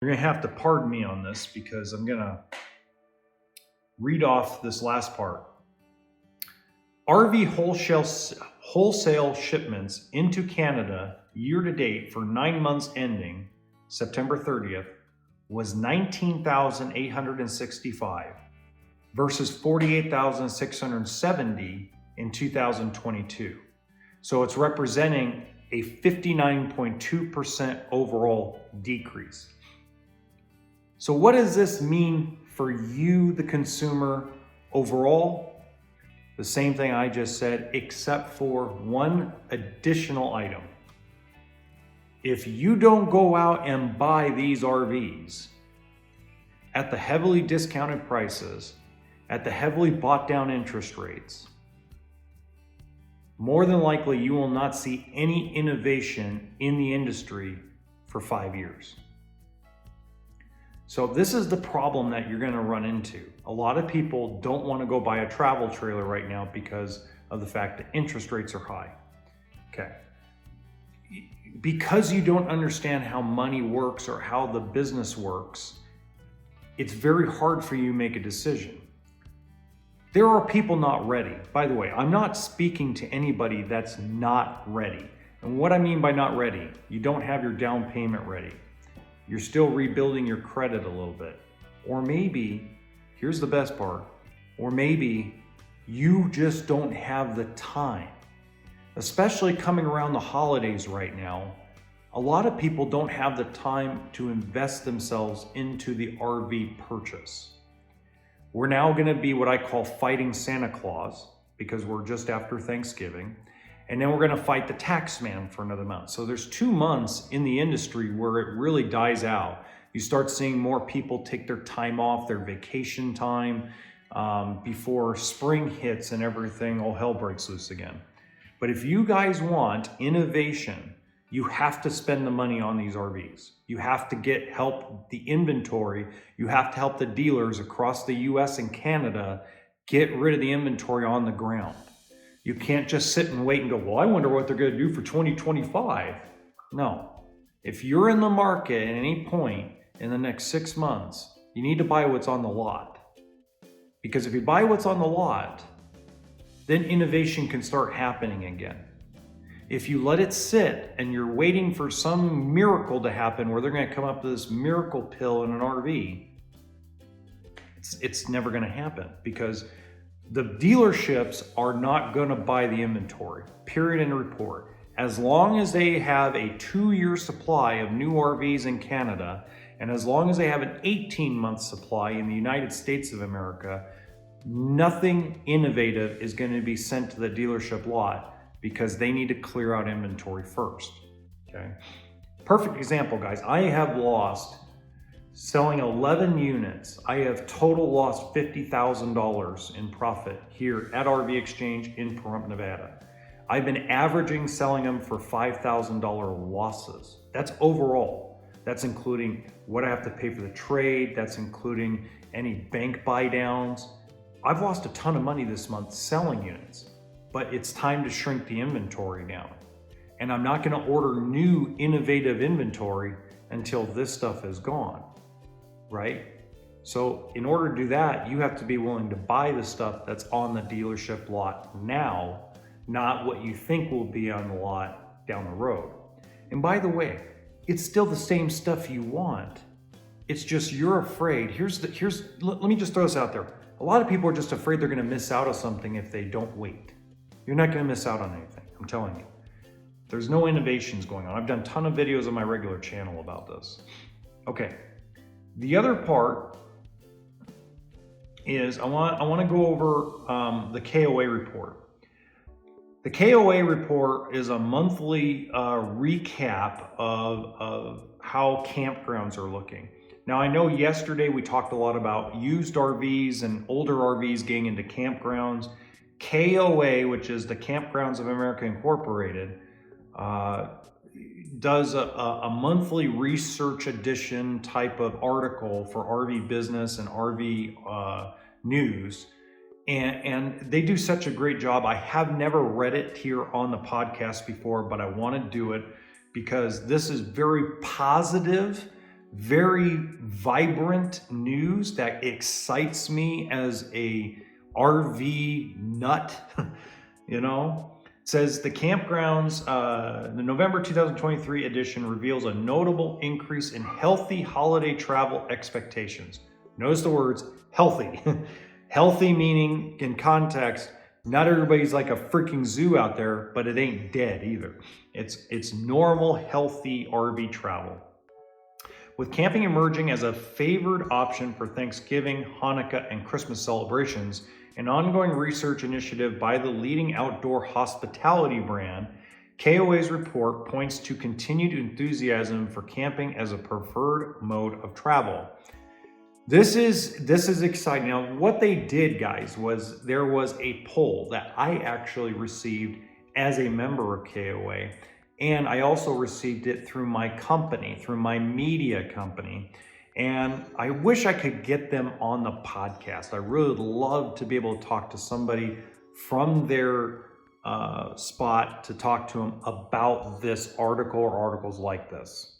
You're gonna have to pardon me on this because I'm gonna read off this last part. RV wholesale shipments into Canada year to date for 9 months ending September 30th was 19,865 versus 48,670 in 2022. So it's representing a 59.2% overall decrease. So what does this mean for you, the consumer, overall? The same thing I just said, except for one additional item. If you don't go out and buy these RVs at the heavily discounted prices, at the heavily bought down interest rates, more than likely you will not see any innovation in the industry for 5 years. So this is the problem that you're going to run into. A lot of people don't want to go buy a travel trailer right now because of the fact that interest rates are high. Okay. Because you don't understand how money works or how the business works, it's very hard for you to make a decision. There are people not ready. By the way, I'm not speaking to anybody that's not ready. And what I mean by not ready, you don't have your down payment ready. You're still rebuilding your credit a little bit. Or maybe, here's the best part, or maybe you just don't have the time. Especially coming around the holidays right now, a lot of people don't have the time to invest themselves into the RV purchase. We're now gonna be what I call fighting Santa Claus because we're just after Thanksgiving. And then we're gonna fight the tax man for another month. So there's 2 months in the industry where it really dies out. You start seeing more people take their time off, their vacation time, before spring hits and everything, all hell breaks loose again. But if you guys want innovation, you have to spend the money on these RVs. You have to help the inventory. You have to help the dealers across the US and Canada get rid of the inventory on the ground. You can't just sit and wait and go, well, I wonder what they're gonna do for 2025. No. If you're in the market at any point in the next 6 months, you need to buy what's on the lot. Because if you buy what's on the lot, then innovation can start happening again. If you let it sit and you're waiting for some miracle to happen where they're gonna come up with this miracle pill in an RV, it's never gonna happen because the dealerships are not gonna buy the inventory, period and report. As long as they have a 2-year supply of new RVs in Canada, and as long as they have an 18-month supply in the United States of America, nothing innovative is gonna be sent to the dealership lot because they need to clear out inventory first, okay? Perfect example, guys. I have lost, selling 11 units, I have total lost $50,000 in profit here at RV Exchange in Pahrump, Nevada. I've been averaging selling them for $5,000 losses. That's overall. That's including what I have to pay for the trade. That's including any bank buy downs. I've lost a ton of money this month selling units, but it's time to shrink the inventory down. And I'm not gonna order new innovative inventory until this stuff is gone, right? So in order to do that, you have to be willing to buy the stuff that's on the dealership lot now, not what you think will be on the lot down the road. And by the way, it's still the same stuff you want. It's just you're afraid. Let me just throw this out there. A lot of people are just afraid they're gonna miss out on something if they don't wait. You're not gonna miss out on anything, I'm telling you. There's no innovations going on. I've done a ton of videos on my regular channel about this. Okay, the other part is I want to go over the KOA report. The KOA report is a monthly recap of how campgrounds are looking. Now I know yesterday we talked a lot about used RVs and older RVs getting into campgrounds. KOA, which is the Campgrounds of America Incorporated, does a monthly research edition type of article for RV business and RV news. And they do such a great job. I have never read it here on the podcast before, but I want to do it because this is very positive, very vibrant news that excites me as a RV nut, you know. It says the campgrounds, the November 2023 edition reveals a notable increase in healthy holiday travel expectations. Notice the words healthy. Healthy meaning, in context, not everybody's like a freaking zoo out there, but it ain't dead either. It's normal, healthy RV travel. With camping emerging as a favored option for Thanksgiving, Hanukkah, and Christmas celebrations, an ongoing research initiative by the leading outdoor hospitality brand, KOA's report points to continued enthusiasm for camping as a preferred mode of travel. This is exciting. Now, what they did, guys, was there was a poll that I actually received as a member of KOA. And I also received it through my company, through my media company. And I wish I could get them on the podcast. I really would love to be able to talk to somebody from their spot to talk to them about this article or articles like this.